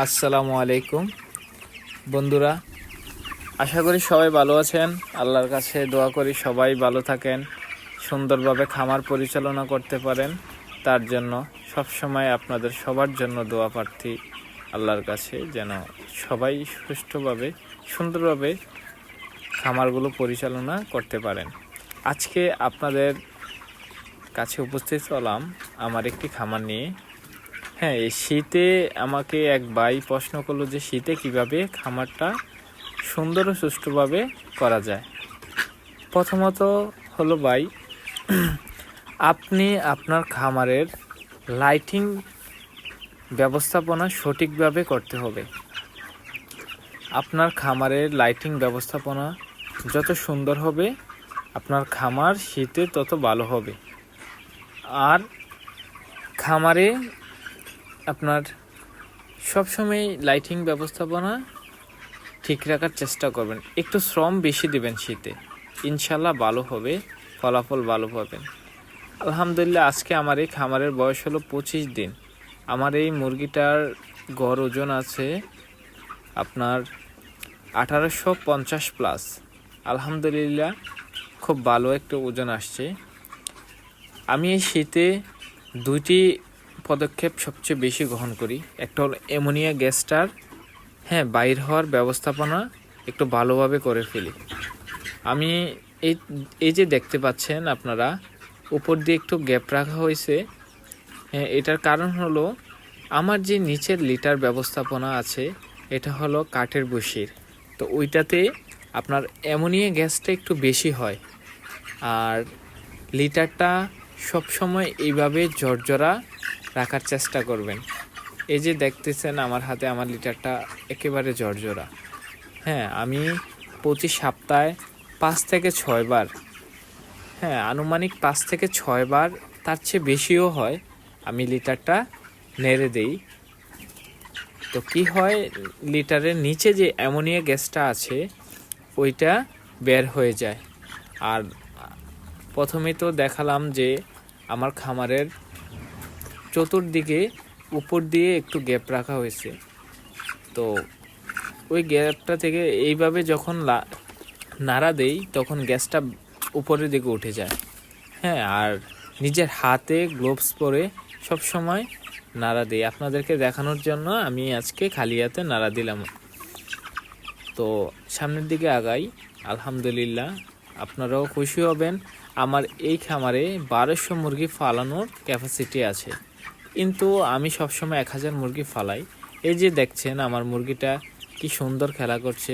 আসসালামু আলাইকুম বন্ধুরা, আশা করি সবাই ভালো আছেন। আল্লাহর কাছে দোয়া করি সবাই ভালো থাকেন, সুন্দরভাবে খামার পরিচালনা করতে পারেন। তার জন্য সবসময় আপনাদের সবার জন্য দোয়া প্রার্থী আল্লাহর কাছে, যেন সবাই সুষ্ঠুভাবে সুন্দরভাবে খামারগুলো পরিচালনা করতে পারেন। আজকে আপনাদের কাছে উপস্থিত হলাম আমার একটি খামার নিয়ে। হ্যাঁ, এই শীতে আমাকে এক ভাই প্রশ্ন করলো যে শীতে কিভাবে খামারটা সুন্দর ও সুষ্ঠুভাবে করা যায়। প্রথমত হলো ভাই, আপনি আপনার খামারের লাইটিং ব্যবস্থাপনা সঠিকভাবে করতে হবে। আপনার খামারের লাইটিং ব্যবস্থাপনা যত সুন্দর হবে, আপনার খামার শীতে তত ভালো হবে। আর খামারে আপনার সবসময় লাইটিং ব্যবস্থাপনা ঠিক রাখার চেষ্টা করবেন। একটু শ্রম বেশি দেবেন শীতে, ইনশাল্লাহ ভালো হবে, ফলাফল ভালো পাবেন। আলহামদুলিল্লাহ, আজকে আমার এই খামারের বয়স হলো 25 দিন। আমার এই মুরগিটার গড় ওজন আছে আপনার 1850 প্লাস। আলহামদুলিল্লাহ, খুব ভালো একটা ওজন আসছে। আমি এই শীতে দুইটি পদক্ষেপ সবচেয়ে বেশি গ্রহণ করি। একটা হলো অ্যামোনিয়া গ্যাসটার বাইর হওয়ার ব্যবস্থাপনা একটু ভালোভাবে করে ফেলি। আমি এই যে দেখতে পাচ্ছেন আপনারা, উপর দিয়ে একটু গ্যাপ রাখা হয়েছে। এটার কারণ হলো আমার যে নিচের লিটার ব্যবস্থাপনা আছে, এটা হলো কাঠের বসির, তো ওইটাতে আপনার অ্যামোনিয়া গ্যাসটা একটু বেশি হয়। আর লিটারটা সবসময় এইভাবে জর্জরা রাখার চেষ্টা করবেন। এই যে দেখতেছেন আমার হাতে, আমার লিটারটা একেবারে জর্জরা। আমি প্রতি সপ্তাহে 5 থেকে 6 বার, আনুমানিক 5 থেকে 6 বার, তার চেয়ে বেশিও হয়, আমি লিটারটা নেড়ে দেই। তো কি হয়, লিটারের নিচে যে অ্যামোনিয়া গ্যাসটা আছে ওইটা বের হয়ে যায়। আর প্রথমে তো দেখালাম যে আমার খামারের চতুর্দিকে উপর দিয়ে একটু গ্যাপ রাখা হয়েছে। তো ওই গ্যাপটা থেকে এইভাবে যখন নাড়া দেই, তখন গ্যাসটা উপরের দিকে উঠে যায়। আর নিজের হাতে গ্লোভস পরে সব সময় নাড়া দিই। আপনাদেরকে দেখানোর জন্য আমি আজকে খালি হাতে নাড়া দিলাম। তো সামনের দিকে আগাই। আলহামদুলিল্লাহ, আপনারাও খুশি হবেন। আমার এই খামারে 1200 মুরগি ফালানোর ক্যাপাসিটি আছে, কিন্তু আমি সবসময় 1000 মুরগি ফালাই। এই যে দেখছেন আমার মুরগিটা কি সুন্দর খেলা করছে।